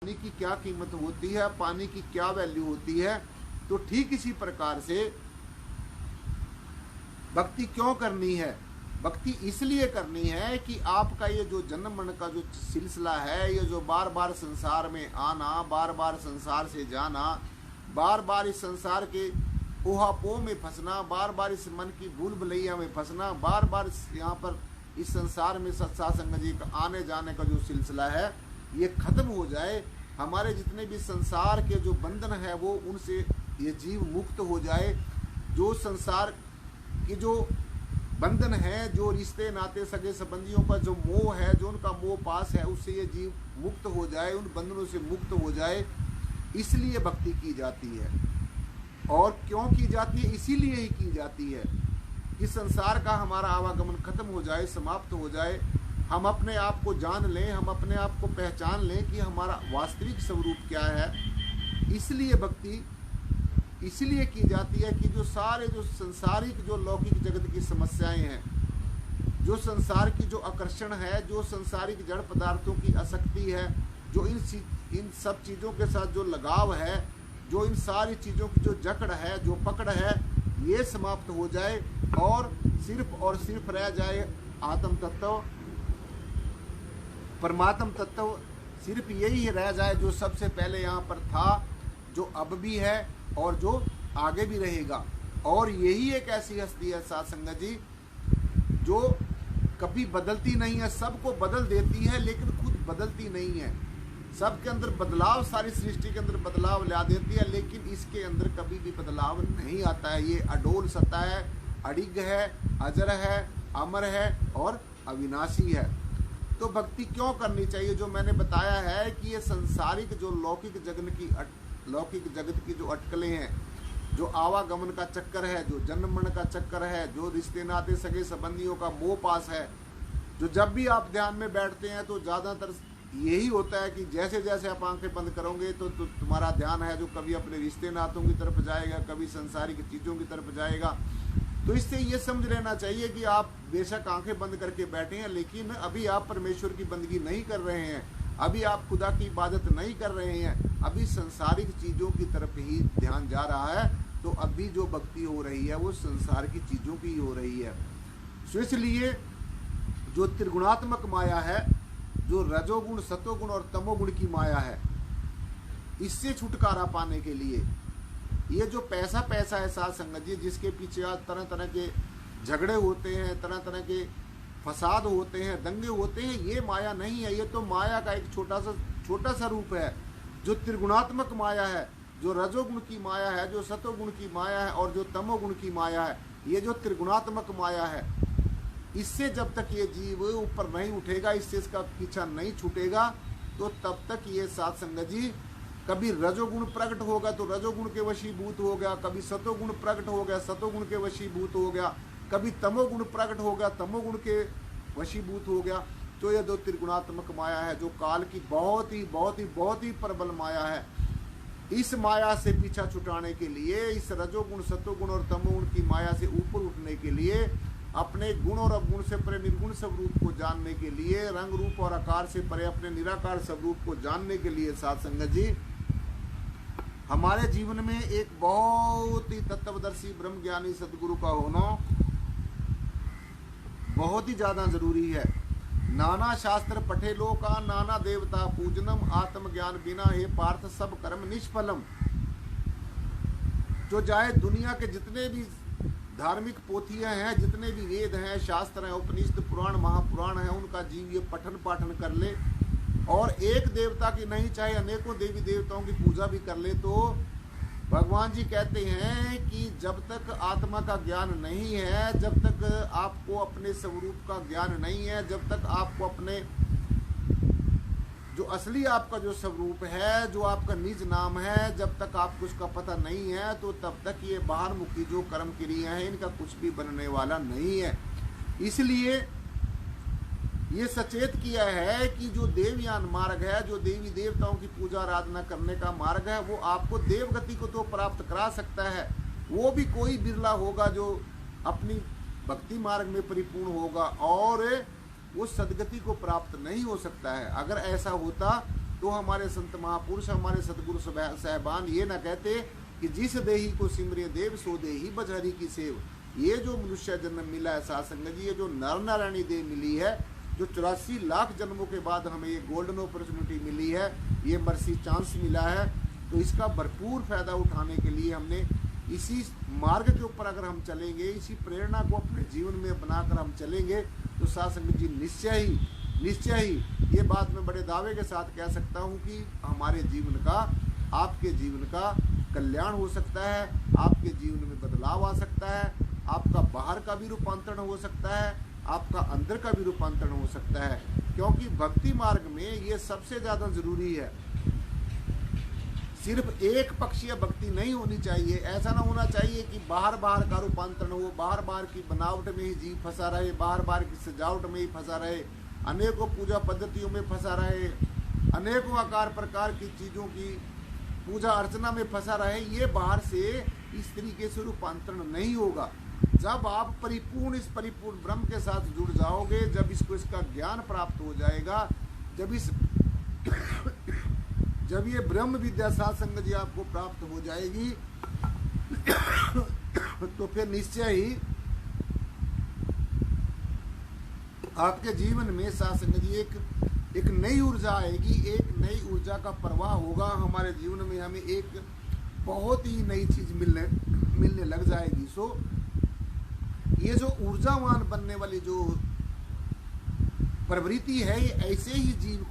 पानी की क्या कीमत होती है, पानी की क्या वैल्यू होती है। तो ठीक इसी प्रकार से भक्ति क्यों करनी है? भक्ति इसलिए करनी है कि आपका ये जो जन्म मरण का जो सिलसिला है, ये जो बार बार संसार में आना, बार बार संसार से जाना, बार बार इस संसार के ऊहापोह में फंसना, बार बार इस मन की भूल भुलैया में फंसना, बार बार यहाँ पर इस संसार में सत्सांग संग जी का आने जाने का जो सिलसिला है ये खत्म हो जाए। हमारे जितने भी संसार के जो बंधन है वो उनसे ये जीव मुक्त हो जाए। जो संसार की जो बंधन है, जो रिश्ते नाते सगे संबंधियों का जो मोह है, जो उनका मोह पास है, उससे ये जीव मुक्त हो जाए, उन बंधनों से मुक्त हो जाए। इसलिए भक्ति की जाती है। और क्यों की जाती है? इसीलिए ही की जाती है कि संसार का हमारा आवागमन खत्म हो जाए, समाप्त हो जाए, हम अपने आप को जान लें, हम अपने आप को पहचान लें कि हमारा वास्तविक स्वरूप क्या है। इसलिए भक्ति इसलिए की जाती है कि जो सारे जो संसारिक जो लौकिक जगत की समस्याएं हैं, जो संसार की जो आकर्षण है, जो संसारिक जड़ पदार्थों की आसक्ति है, जो इन सब चीज़ों के साथ जो लगाव है, जो इन सारी चीज़ों की जो जकड़ है, जो पकड़ है, ये समाप्त हो जाए और सिर्फ रह जाए आत्म तत्व, परमात्म तत्व। सिर्फ यही रह जाए जो सबसे पहले यहाँ पर था, जो अब भी है और जो आगे भी रहेगा। और यही एक ऐसी हस्ती है साध संगत जी जो कभी बदलती नहीं है, सबको बदल देती है लेकिन खुद बदलती नहीं है। सबके अंदर बदलाव, सारी सृष्टि के अंदर बदलाव ला देती है, लेकिन इसके अंदर कभी भी बदलाव नहीं आता है। ये अडोल सत्ता है, अडिग है, अजर है, अमर है और अविनाशी है। तो भक्ति क्यों करनी चाहिए? जो मैंने बताया है कि ये संसारिक जो लौकिक जगत की जो अटकलें हैं, जो आवागमन का चक्कर है, जो जन्म मरण का चक्कर है, जो रिश्ते नाते सगे संबंधियों का मोह पास है, जो जब भी आप ध्यान में बैठते हैं तो ज़्यादातर यही होता है कि जैसे जैसे आप आंखें बंद करोगे तो तुम्हारा ध्यान है जो कभी अपने रिश्ते नातों की तरफ जाएगा, कभी संसारिक चीज़ों की तरफ जाएगा। तो इससे ये समझ लेना चाहिए कि आप बेशक आंखें बंद करके बैठे हैं, लेकिन अभी आप परमेश्वर की बंदगी नहीं कर रहे हैं, अभी आप खुदा की इबादत नहीं कर रहे हैं, अभी संसारिक चीज़ों की तरफ ही ध्यान जा रहा है। तो अभी जो भक्ति हो रही है वो संसार की चीज़ों की हो रही है। तो इसलिए जो त्रिगुणात्मक माया है, जो रजोगुण, सतोगुण और तमोगुण की माया है, इससे छुटकारा पाने के लिए ये जो पैसा है साध संगत जी, जिसके पीछे आज तरह तरह के झगड़े होते हैं, तरह तरह के फसाद होते हैं, दंगे होते हैं, ये माया नहीं है। ये तो माया का एक छोटा सा रूप है। जो त्रिगुणात्मक माया है, जो रजोगुण की माया है, जो सतोगुण की माया है और जो तमोगुण की माया है, ये जो त्रिगुणात्मक माया है, इससे जब तक ये जीव ऊपर नहीं उठेगा, इससे इसका पीछा नहीं छूटेगा, तो तब तक ये साध संगत जी कभी रजोगुण प्रकट होगा तो रजोगुण के वशीभूत हो गया, कभी सतोगुण प्रकट हो गया, सतोगुण के वशीभूत हो गया, कभी तमोगुण प्रकट हो गया, तमोगुण के वशीभूत हो गया। तो ये दो त्रिगुणात्मक माया है जो काल की बहुत ही प्रबल माया है। इस माया से पीछा छुटाने के लिए, इस रजोगुण, सतोगुण और तमोगुण की माया से ऊपर उठने के लिए, अपने गुण और अवगुण से परे निर्गुण स्वरूप को जानने के लिए, रंग रूप और आकार से परे अपने निराकार स्वरूप को जानने के लिए साध संगत जी हमारे जीवन में एक बहुत ही तत्वदर्शी ब्रह्म ज्ञानी सदगुरु का होना बहुत ही ज्यादा जरूरी है। नाना शास्त्र पठे लो का, नाना देवता पूजनम, आत्मज्ञान बिना हे पार्थ सब कर्म निष्फलम। जो चाहे दुनिया के जितने भी धार्मिक पोथियां हैं, जितने भी वेद हैं, शास्त्र हैं, उपनिषद, पुराण, महापुराण हैं, उनका जीव ये पठन पाठन कर ले और एक देवता की नहीं चाहे अनेकों देवी देवताओं की पूजा भी कर ले, तो भगवान जी कहते हैं कि जब तक आत्मा का ज्ञान नहीं है, जब तक आपको अपने स्वरूप का ज्ञान नहीं है, जब तक आपको अपने जो असली आपका जो स्वरूप है, जो आपका निज नाम है, जब तक आपको उसका पता नहीं है, तो तब तक ये बाहर मुखी जो कर्म क्रिया है इनका कुछ भी बनने वाला नहीं है। इसलिए ये सचेत किया है कि जो देवयान मार्ग है, जो देवी देवताओं की पूजा आराधना करने का मार्ग है, वो आपको देवगति को तो प्राप्त करा सकता है, वो भी कोई बिरला होगा जो अपनी भक्ति मार्ग में परिपूर्ण होगा और वो सदगति को प्राप्त नहीं हो सकता है। अगर ऐसा होता तो हमारे संत महापुरुष, हमारे सतगुरु साहबान ये ना कहते कि जिस देही को सिमरे देव सो देही बजहरी की सेव। ये जो मनुष्य जन्म मिला है साध संगत जी, ये जो नर नारायणी देह मिली है, जो 84 लाख जन्मों के बाद हमें ये गोल्डन अपॉर्चुनिटी मिली है, ये मर्सी चांस मिला है, तो इसका भरपूर फायदा उठाने के लिए हमने इसी मार्ग के ऊपर अगर हम चलेंगे, इसी प्रेरणा को अपने जीवन में बनाकर हम चलेंगे, तो साध संगत जी निश्चय ही ये बात मैं बड़े दावे के साथ कह सकता हूँ कि हमारे जीवन का, आपके जीवन का कल्याण हो सकता है, आपके जीवन में बदलाव आ सकता है, आपका बाहर का भी रूपांतरण हो सकता है, आपका अंदर का भी रूपांतरण हो सकता है। क्योंकि भक्ति मार्ग में ये सबसे ज़्यादा जरूरी है। सिर्फ एक पक्षीय भक्ति नहीं होनी चाहिए। ऐसा ना होना चाहिए कि बाहर का रूपांतरण हो, बाहर की बनावट में ही जीव फंसा रहे, बाहर की सजावट में ही फंसा रहे, अनेकों पूजा पद्धतियों में फंसा रहे, अनेकों आकार प्रकार की चीज़ों की पूजा अर्चना में फंसा रहे। ये बाहर से इस तरीके से रूपांतरण नहीं होगा। जब आप इस परिपूर्ण ब्रह्म के साथ जुड़ जाओगे, जब इसका ज्ञान प्राप्त हो जाएगा, जब ये ब्रह्म विद्या साध संगत जी आपको प्राप्त हो जाएगी, तो फिर निश्चय ही आपके जीवन में साध संगत जी एक नई ऊर्जा आएगी, एक नई ऊर्जा का प्रवाह होगा हमारे जीवन में। हमें एक बहुत ही नई चीज मिलने लग जाएगी। सो ये जो ऊर्जावान बनने वाली जो प्रवृत्ति है, ये ऐसे ही जीव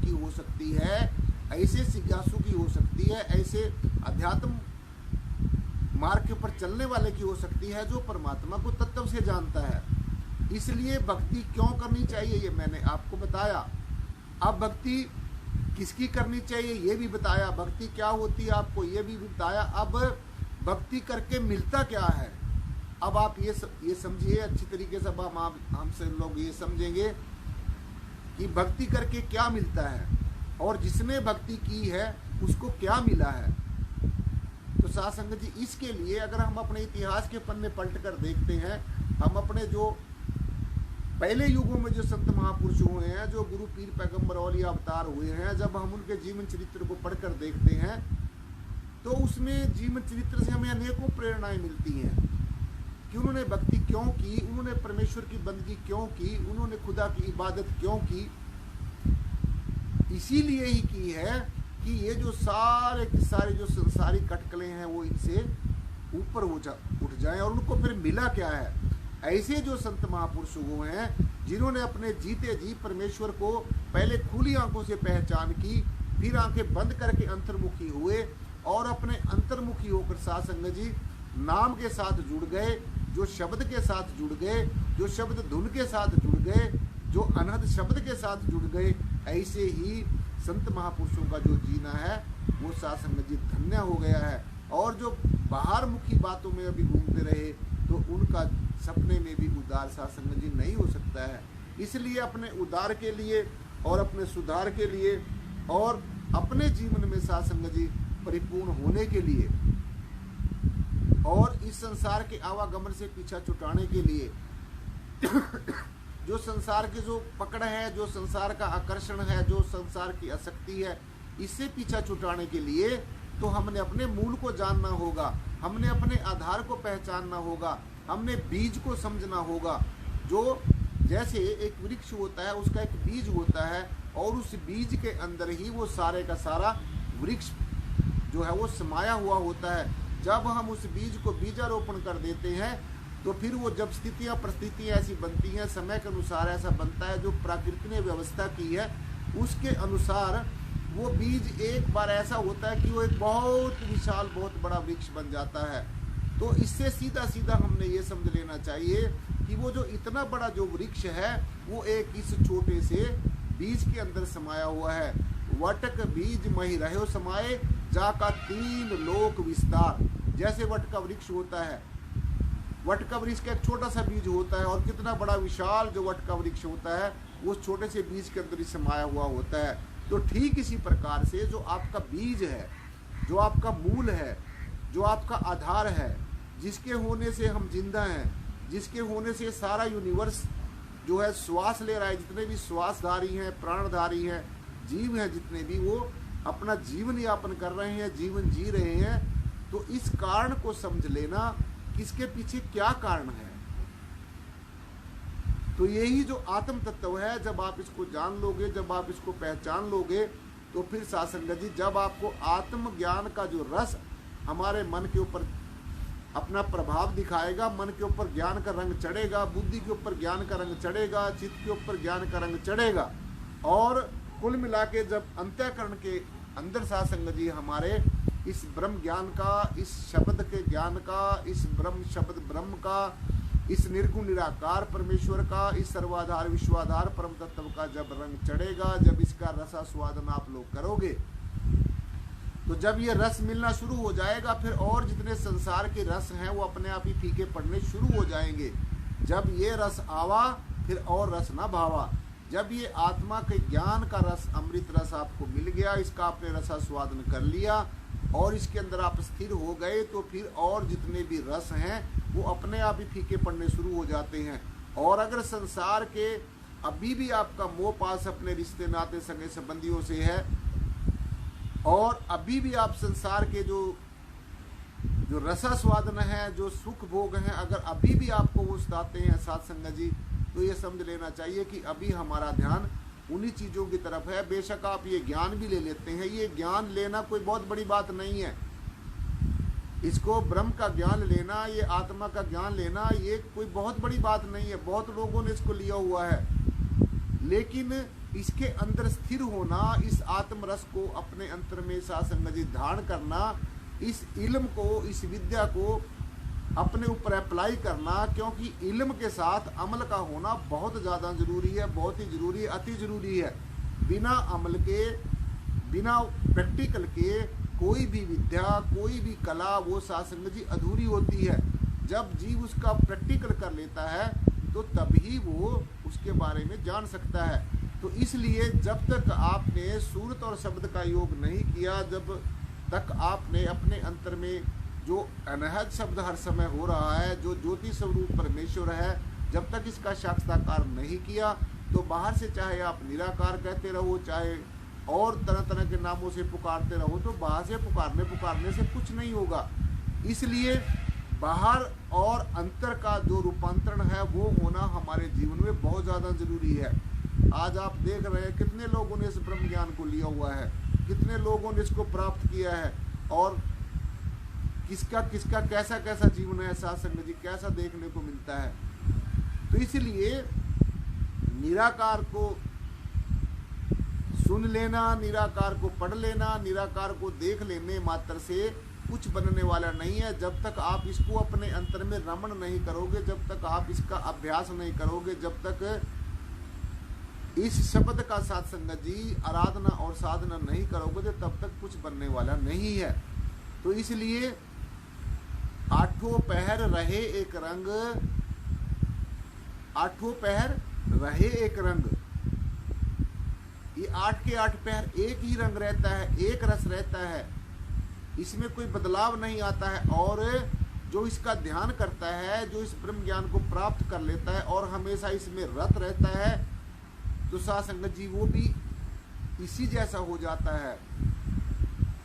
की हो सकती है, ऐसे जिज्ञासु की हो सकती है, ऐसे अध्यात्म मार्ग के ऊपर चलने वाले की हो सकती है, जो परमात्मा को तत्व से जानता है। इसलिए भक्ति क्यों करनी चाहिए ये मैंने आपको बताया। अब भक्ति किसकी करनी चाहिए ये भी बताया, भक्ति क्या होती है आपको ये भी बताया। अब भक्ति करके मिलता क्या है, अब आप ये समझिए अच्छी तरीके से। अब हमसे लोग ये समझेंगे कि भक्ति करके क्या मिलता है, और जिसने भक्ति की है उसको क्या मिला है। तो साध संगत जी, इसके लिए अगर हम अपने इतिहास के पन्ने पलट कर देखते हैं, हम अपने जो पहले युगों में जो संत महापुरुष हुए हैं, जो गुरु पीर पैगंबर औलिया अवतार हुए हैं, जब हम उनके जीवन चरित्र को पढ़कर देखते हैं, तो उसमें जीवन चरित्र से हमें अनेकों प्रेरणाएं मिलती हैं कि उन्होंने भक्ति क्यों की, उन्होंने परमेश्वर की बंदगी क्यों की, उन्होंने खुदा की इबादत क्यों की। इसीलिए ही की है कि ये जो सारे के सारे जो संसारिक कटकले हैं वो इनसे ऊपर उठ जाएं। और उनको फिर मिला क्या है, ऐसे जो संत महापुरुष हुए हैं, जिन्होंने अपने जीते जी परमेश्वर को पहले खुली आंखों से पहचान की, फिर आंखें बंद करके अंतर्मुखी हुए, और अपने अंतर्मुखी होकर साध संगत जी नाम के साथ जुड़ गए, जो शब्द के साथ जुड़ गए, जो शब्द धुन के साथ जुड़ गए, जो अनहद शब्द के साथ जुड़ गए। ऐसे ही संत महापुरुषों का जो जीना है वो साध संगत जी धन्य हो गया है। और जो बाहर मुखी बातों में अभी घूमते रहे, तो उनका सपने में भी उदार साध संगत जी नहीं हो सकता है। इसलिए अपने उदार के लिए और अपने सुधार के लिए और अपने जीवन में साध संगत जी परिपूर्ण होने के लिए और इस संसार के आवागमन से पीछा छुटाने के लिए जो संसार की जो पकड़ है, जो संसार का आकर्षण है, जो संसार की आसक्ति है, इससे पीछा छुटाने के लिए तो हमने अपने मूल को जानना होगा, हमने अपने आधार को पहचानना होगा, हमने बीज को समझना होगा। जो जैसे एक वृक्ष होता है, उसका एक बीज होता है, और उस बीज के अंदर ही वो सारे का सारा वृक्ष जो है वो समाया हुआ होता है। जब हम उस बीज को बीजारोपण कर देते हैं, तो फिर वो जब स्थितियाँ परिस्थितियाँ ऐसी बनती हैं, समय के अनुसार ऐसा बनता है, जो प्रकृति ने व्यवस्था की है उसके अनुसार वो बीज एक बार ऐसा होता है कि वो एक बहुत विशाल बहुत बड़ा वृक्ष बन जाता है। तो इससे सीधा सीधा हमने ये समझ लेना चाहिए कि वो जो इतना बड़ा जो वृक्ष है वो एक इस छोटे से बीज के अंदर समाया हुआ है। वटक बीज मही रहो समाये, जाका 3 लोक विस्तार। जैसे वट का वृक्ष होता है, वट का वृक्ष का एक छोटा सा बीज होता है, और कितना बड़ा विशाल जो वट का वृक्ष होता है वो छोटे से बीज के अंदर ही समाया हुआ होता है। तो ठीक इसी प्रकार से जो आपका बीज है, जो आपका मूल है, जो आपका आधार है, जिसके होने से हम जिंदा हैं, जिसके होने से सारा यूनिवर्स जो है श्वास ले रहा है, जितने भी श्वासधारी हैं, प्राणधारी हैं, जीव हैं जितने भी, वो अपना जीवन यापन कर रहे हैं, जीवन जी रहे हैं। तो इस कारण को समझ लेना किसके पीछे क्या कारण है। तो यही जो आत्म तत्व है, जब आप इसको जान लोगे, जब आप इसको पहचान लोगे, तो फिर साध संगत जी जब आपको आत्म ज्ञान का जो रस हमारे मन के ऊपर अपना प्रभाव दिखाएगा, मन के ऊपर ज्ञान का रंग चढ़ेगा, बुद्धि के ऊपर ज्ञान का रंग चढ़ेगा, चित्त के ऊपर ज्ञान का रंग चढ़ेगा, और कुल मिला के जब अंतःकरण के अंदर साध संगत जी हमारे इस ब्रह्म ज्ञान का, इस शब्द के ज्ञान का, इस ब्रह्म शब्द ब्रह्म का, इस निर्गुण निराकार परमेश्वर का, इस सर्वाधार विश्वाधार परम तत्व का जब रंग चढ़ेगा, जब इसका रसास्वादन आप लोग करोगे, तो जब ये रस मिलना शुरू हो जाएगा, फिर और जितने संसार के रस हैं वो अपने आप ही फीके पड़ने शुरू हो जाएंगे। जब ये रस आवा फिर और रस ना भावा। जब ये आत्मा के ज्ञान का रस, अमृत रस आपको मिल गया, इसका आपने रसास्वादन कर लिया और इसके अंदर आप स्थिर हो गए, तो फिर और जितने भी रस हैं वो अपने आप ही फीके पड़ने शुरू हो जाते हैं। और अगर संसार के अभी भी आपका मोह पास अपने रिश्ते नाते सगे संबंधियों से है, और अभी भी आप संसार के जो रसास्वादन है, जो सुख भोग हैं, अगर अभी भी आपको वो सताते हैं साध संगत जी, तो ये समझ लेना चाहिए कि अभी हमारा ध्यान उन्हीं चीज़ों की तरफ है। बेशक आप ये ज्ञान भी ले लेते हैं, ये ज्ञान लेना कोई बहुत बड़ी बात नहीं है। इसको ब्रह्म का ज्ञान लेना, ये आत्मा का ज्ञान लेना, ये कोई बहुत बड़ी बात नहीं है। बहुत लोगों ने इसको लिया हुआ है, लेकिन इसके अंदर स्थिर होना, इस आत्म रस को अपने अंतर में साध संगत जी धारण करना, इस इल्म को, इस विद्या को अपने ऊपर अप्लाई करना, क्योंकि इल्म के साथ अमल का होना बहुत ज़्यादा जरूरी है, बहुत ही जरूरी है, अति जरूरी है। बिना अमल के, बिना प्रैक्टिकल के कोई भी विद्या, कोई भी कला वो साध संगत जी अधूरी होती है। जब जीव उसका प्रैक्टिकल कर लेता है तो तभी वो उसके बारे में जान सकता है। तो इसलिए जब तक आपने सूरत और शब्द का योग नहीं किया, जब तक आपने अपने अंतर में जो अनहद शब्द हर समय हो रहा है, जो ज्योति स्वरूप परमेश्वर है, जब तक इसका साक्षात्कार नहीं किया, तो बाहर से चाहे आप निराकार कहते रहो, चाहे और तरह तरह के नामों से पुकारते रहो, तो बाहर से पुकारने से कुछ नहीं होगा। इसलिए बाहर और अंतर का जो रूपांतरण है वो होना हमारे जीवन में बहुत ज़्यादा जरूरी है। आज आप देख रहे हैं कितने लोगों ने इस ब्रह्म ज्ञान को लिया हुआ है, कितने लोगों ने इसको प्राप्त किया है, और किसका किसका कैसा कैसा जीवन है साध संगत जी, कैसा देखने को मिलता है। तो इसलिए निराकार को सुन लेना, निराकार को पढ़ लेना, निराकार को देख लेने मात्र से कुछ बनने वाला नहीं है। जब तक आप इसको अपने अंतर में रमण नहीं करोगे, जब तक आप इसका अभ्यास नहीं करोगे, जब तक इस शब्द का साध संगत जी आराधना और साधना नहीं करोगे, तो तब तक कुछ बनने वाला नहीं है। तो इसलिए आठों पहर रहे एक रंग, आठों पहर रहे एक रंग। ये 8 के 8 पहर एक ही रंग रहता है, एक रस रहता है, इसमें कोई बदलाव नहीं आता है। और जो इसका ध्यान करता है, जो इस ब्रह्म ज्ञान को प्राप्त कर लेता है और हमेशा इसमें रत रहता है, तो साध संगत जी वो भी इसी जैसा हो जाता है।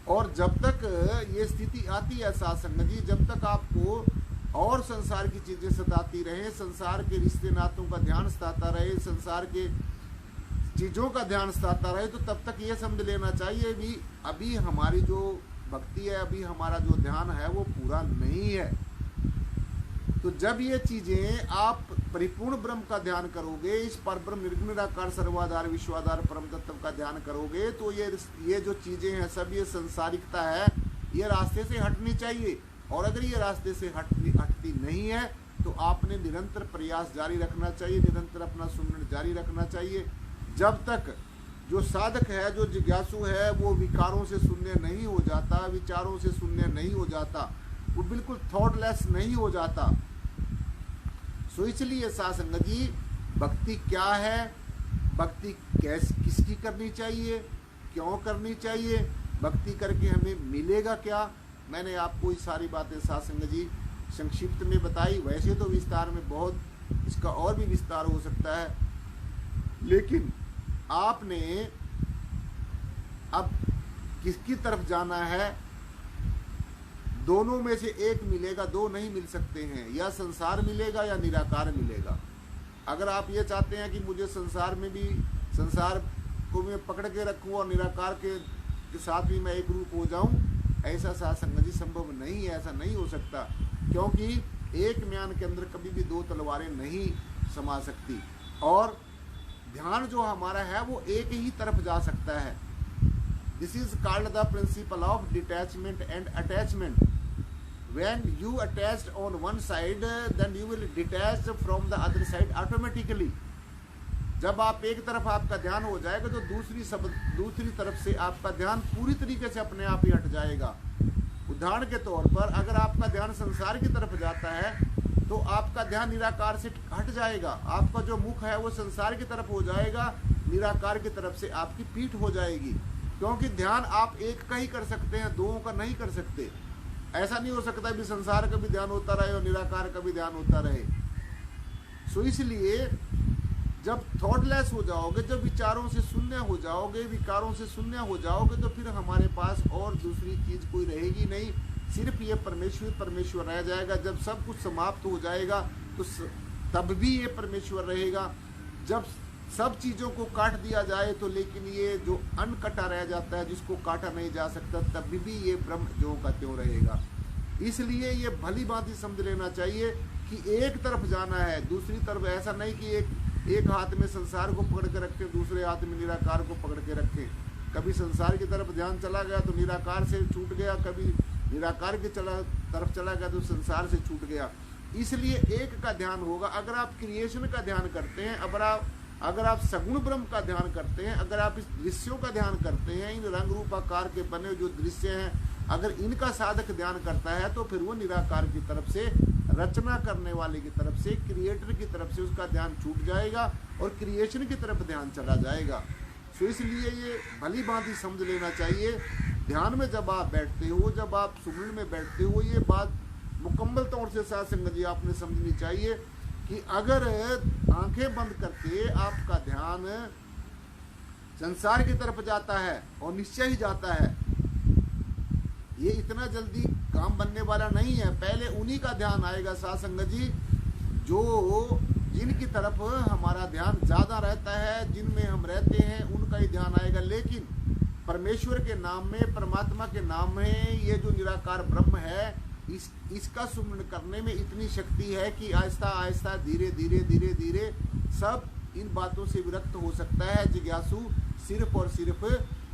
और जब तक ये स्थिति आती है साध संगत जी, जब तक आपको और संसार की चीजें सताती रहे, संसार के रिश्ते नातों का ध्यान सताता रहे, संसार के चीजों का ध्यान सताता रहे, तो तब तक ये समझ लेना चाहिए भी अभी हमारी जो भक्ति है, अभी हमारा जो ध्यान है वो पूरा नहीं है। तो जब ये चीजें आप परिपूर्ण ब्रह्म का ध्यान करोगे, इस पर ब्रह्म निर्गुण निराकार सर्वाधार विश्वाधार परम तत्व का ध्यान करोगे, तो ये जो चीजें हैं सब, ये संसारिकता है, ये रास्ते से हटनी चाहिए। और अगर ये रास्ते से हटती नहीं है, तो आपने निरंतर प्रयास जारी रखना चाहिए, निरंतर अपना सुमरण जारी रखना चाहिए। जब तक जो साधक है, जो जिज्ञासु है, वो विकारों से शून्य नहीं हो जाता, विचारों से शून्य नहीं हो जाता, वो बिल्कुल थॉटलेस नहीं हो जाता। सो इसलिए साध संगत जी, भक्ति क्या है, भक्ति किसकी करनी चाहिए, क्यों करनी चाहिए, भक्ति करके हमें मिलेगा क्या, मैंने आपको ये सारी बातें साध संगत जी संक्षिप्त में बताई। वैसे तो विस्तार में बहुत इसका और भी विस्तार हो सकता है, लेकिन आपने अब किसकी तरफ जाना है, दोनों में से एक मिलेगा, दो नहीं मिल सकते हैं, या संसार मिलेगा या निराकार मिलेगा। अगर आप ये चाहते हैं कि मुझे संसार में भी, संसार को मैं पकड़ के रखूं और निराकार के साथ भी मैं एक रूप हो जाऊं, ऐसा साथ संगत जी संभव नहीं है, ऐसा नहीं हो सकता, क्योंकि एक म्यान के अंदर कभी भी दो तलवारें नहीं समा सकती। और ध्यान जो हमारा है वो एक ही तरफ जा सकता है। This is called the principle of detachment and attachment. When you attached on one side, then you will detach from the other side automatically. जब आप एक तरफ आपका ध्यान हो जाएगा तो दूसरी तरफ से आपका ध्यान पूरी तरीके से अपने आप ही हट जाएगा। उदाहरण के तौर पर अगर आपका ध्यान संसार की तरफ जाता है तो आपका ध्यान निराकार से हट जाएगा, आपका जो मुख है वो संसार की तरफ हो जाएगा, निराकार की तरफ से आपकी पीठ हो जाएगी। क्योंकि ध्यान आप एक का ही कर सकते हैं, दो का नहीं कर सकते। ऐसा नहीं हो सकता भी संसार का भी ध्यान होता रहे और निराकार का भी ध्यान होता रहे। सो इसलिए जब थॉटलेस हो जाओगे, जब विचारों से शून्य हो जाओगे, विकारों से शून्य हो जाओगे, तो फिर हमारे पास और दूसरी चीज कोई रहेगी नहीं, सिर्फ ये परमेश्वर रह जाएगा। जब सब कुछ समाप्त हो जाएगा तो तब भी ये परमेश्वर रहेगा। जब सब चीजों को काट दिया जाए तो लेकिन ये जो अनकटा रह जाता है, जिसको काटा नहीं जा सकता, तब भी ये ब्रह्म जो का त्यों रहेगा। इसलिए ये भली भांति समझ लेना चाहिए कि एक तरफ जाना है, दूसरी तरफ ऐसा नहीं कि एक हाथ में संसार को पकड़ के रखें, दूसरे हाथ में निराकार को पकड़ के रखें। कभी संसार की तरफ ध्यान चला गया तो निराकार से छूट गया, कभी निराकार की तरफ चला गया तो संसार से छूट गया। इसलिए एक का ध्यान होगा। अगर आप क्रिएशन का ध्यान करते हैं, अगर आप सगुण ब्रह्म का ध्यान करते हैं, अगर आप इस दृश्यों का ध्यान करते हैं, इन रंग रूप आकार के बने जो दृश्य हैं, अगर इनका साधक ध्यान करता है तो फिर वो निराकार की तरफ से, रचना करने वाले की तरफ से, क्रिएटर की तरफ से उसका ध्यान छूट जाएगा और क्रिएशन की तरफ ध्यान चला जाएगा। तो इसलिए ये भली भांति समझ लेना चाहिए। ध्यान में जब आप बैठते हो, जब आप सुमरण में बैठते हो, ये बात मुकम्मल तौर से साथ संगत जी आपने समझनी चाहिए कि अगर आंखें बंद करके आपका ध्यान संसार की तरफ जाता है, और निश्चय ही जाता है, ये इतना जल्दी काम बनने वाला नहीं है। पहले उन्हीं का ध्यान आएगा साथ संगत जी, जो जिनकी तरफ हमारा ध्यान ज्यादा रहता है, जिनमें हम रहते हैं, उनका ही ध्यान आएगा। लेकिन परमेश्वर के नाम में, परमात्मा के नाम में, ये जो निराकार ब्रह्म है, इसका सुमरण करने में इतनी शक्ति है कि आहिस्ता आहिस्ता, धीरे धीरे सब इन बातों से विरक्त हो सकता है। जिज्ञासु सिर्फ और सिर्फ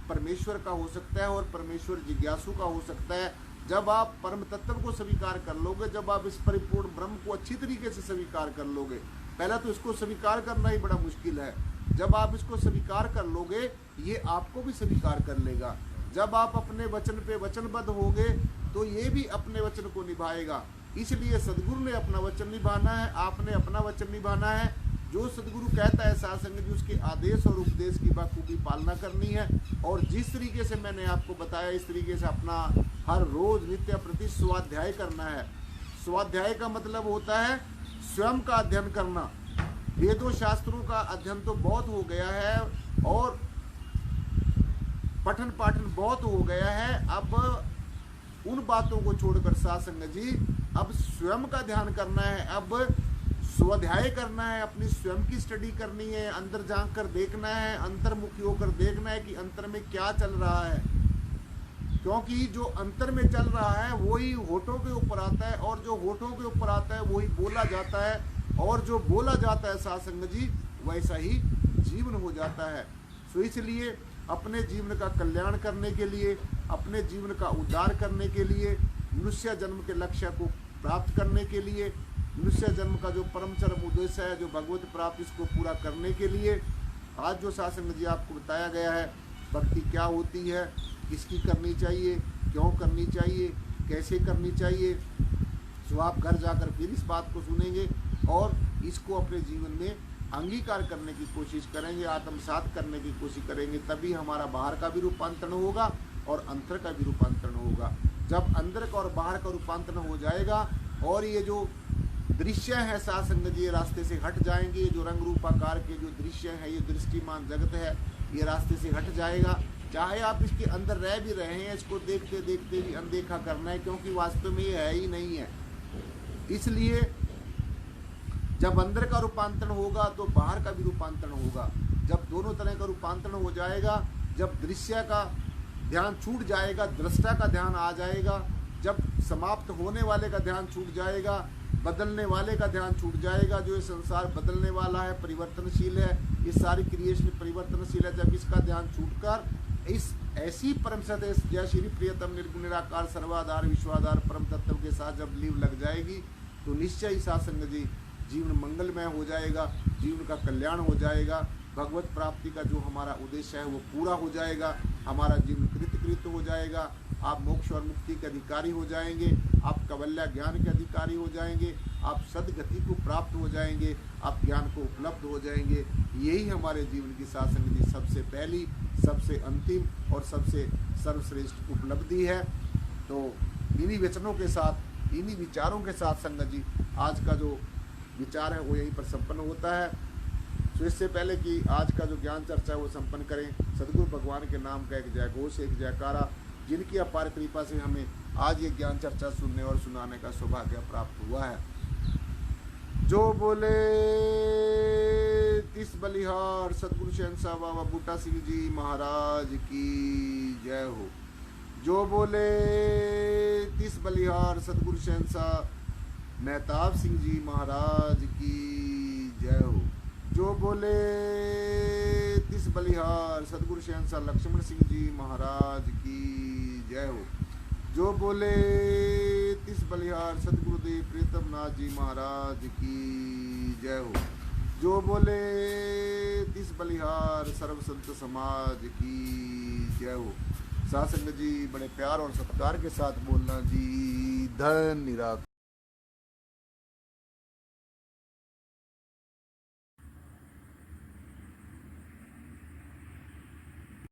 परमेश्वर का हो सकता है, और परमेश्वर जिज्ञासु का हो सकता है जब आप परम तत्व को स्वीकार कर लोगे, जब आप इस परिपूर्ण ब्रह्म को अच्छी तरीके से स्वीकार कर लोगे। पहला तो इसको स्वीकार करना ही बड़ा मुश्किल है। जब आप इसको स्वीकार कर लोगे, ये आपको भी स्वीकार कर लेगा। जब आप अपने वचन पे वचनबद्ध होगे तो ये भी अपने वचन को निभाएगा। इसलिए सदगुरु ने अपना वचन निभाना है, आपने अपना वचन निभाना है। जो सदगुरु कहता है साथ संगत जी, उसके आदेश और उपदेश की बखूबी पालना करनी है। और जिस तरीके से मैंने आपको बताया, इस तरीके से अपना हर रोज नित्य प्रति स्वाध्याय करना है। स्वाध्याय का मतलब होता है स्वयं का अध्ययन करना। वेदों शास्त्रों का अध्ययन तो बहुत हो गया है और पठन पाठन बहुत हो गया है। अब उन बातों को छोड़कर साथ संगत जी, अब स्वयं का ध्यान करना है, अब स्वाध्याय करना है, अपनी स्वयं की स्टडी करनी है, अंदर झांक कर देखना है, अंतर्मुखी होकर देखना है कि अंतर में क्या चल रहा है। क्योंकि जो अंतर में चल रहा है वही होठों के ऊपर आता है, और जो होठों के ऊपर आता है वही बोला जाता है, और जो बोला जाता है साथ संगत जी वैसा ही जीवन हो जाता है। सो इसलिए अपने जीवन का कल्याण करने के लिए, अपने जीवन का उद्धार करने के लिए, मनुष्य जन्म के लक्ष्य को प्राप्त करने के लिए, मनुष्य जन्म का जो परम चरम उद्देश्य है, जो भगवत प्राप्ति, इसको पूरा करने के लिए आज जो साथ संगत जी आपको बताया गया है, भक्ति क्या होती है, किसकी करनी चाहिए, क्यों करनी चाहिए, कैसे करनी चाहिए, तो आप घर जाकर फिर इस बात को सुनेंगे और इसको अपने जीवन में अंगीकार करने की कोशिश करेंगे, आत्मसात करने की कोशिश करेंगे। तभी हमारा बाहर का भी रूपांतरण होगा और अंतर का भी रूपांतरण होगा। जब अंदर का और बाहर का रूपांतरण हो जाएगा और ये जो दृश्य है साथ संगत जी, ये रास्ते से हट जाएंगे। ये जो रंग रूप आकार के जो दृश्य है, ये दृष्टिमान जगत है, ये रास्ते से हट जाएगा। चाहे आप इसके अंदर रह भी रहे हैं, इसको देखते देखते भी अनदेखा करना है, क्योंकि वास्तव में ये है ही नहीं है। इसलिए जब अंदर का रूपांतरण होगा तो बाहर का भी रूपांतरण होगा। जब दोनों तरह का रूपांतरण हो जाएगा, जब दृश्य का ध्यान छूट जाएगा, दृष्टा का ध्यान आ जाएगा, जब समाप्त होने वाले का ध्यान छूट जाएगा, बदलने वाले का ध्यान छूट जाएगा। जो ये संसार बदलने वाला है, परिवर्तनशील है, ये सारी क्रिएशन परिवर्तनशील है। जब इसका ध्यान छूटकर इस ऐसी परम सत्य जय श्री प्रियतम निर्गुण निराकार सर्वाधार विश्वाधार परम तत्व के साथ जब लीव लग जाएगी तो निश्चय ही साथ संगत जी जीवन मंगलमय हो जाएगा, जीवन का कल्याण हो जाएगा, भगवत प्राप्ति का जो हमारा उद्देश्य है वो पूरा हो जाएगा, हमारा जीवन कृत हो जाएगा। आप मोक्ष और मुक्ति के अधिकारी हो जाएंगे, आप कवल्या ज्ञान के अधिकारी हो जाएंगे, आप सदगति को प्राप्त हो जाएंगे, आप ज्ञान को उपलब्ध हो जाएंगे। यही हमारे जीवन की साथ संगत जी सबसे पहली, सबसे अंतिम और सबसे सर्वश्रेष्ठ उपलब्धि है। तो इन्हीं वचनों के साथ, इन्हीं विचारों के साथ संगत जी आज का जो विचार है वो यहीं पर संपन्न होता है। तो इससे पहले कि आज का जो ज्ञान चर्चा है वो संपन्न करें, सदगुरु भगवान के नाम का एक जय घोष, एक जयकारा, जिनकी अपार कृपा से हमें आज ये ज्ञान चर्चा सुनने और सुनाने का सौभाग्य प्राप्त हुआ है। जो बोले तिस बलिहार सदगुरु शहंशाह बाबा बूटा सिंह जी महाराज की जय हो। जो बोले तिस बलिहार सदगुरु शहंशाह मेहताब सिंह जी महाराज की जय हो। जो बोले तिस बलिहार सदगुरु शहंशाह लक्ष्मण सिंह जी महाराज की जय हो। जो बोले तिस बलिहार सदगुरुदेव प्रीतम नाथ जी महाराज की जय हो। जो बोले तिस बलिहार सर्व संत समाज की जय हो। साथ संगत जी बड़े प्यार और सत्कार के साथ बोलना जी। धन निराकार।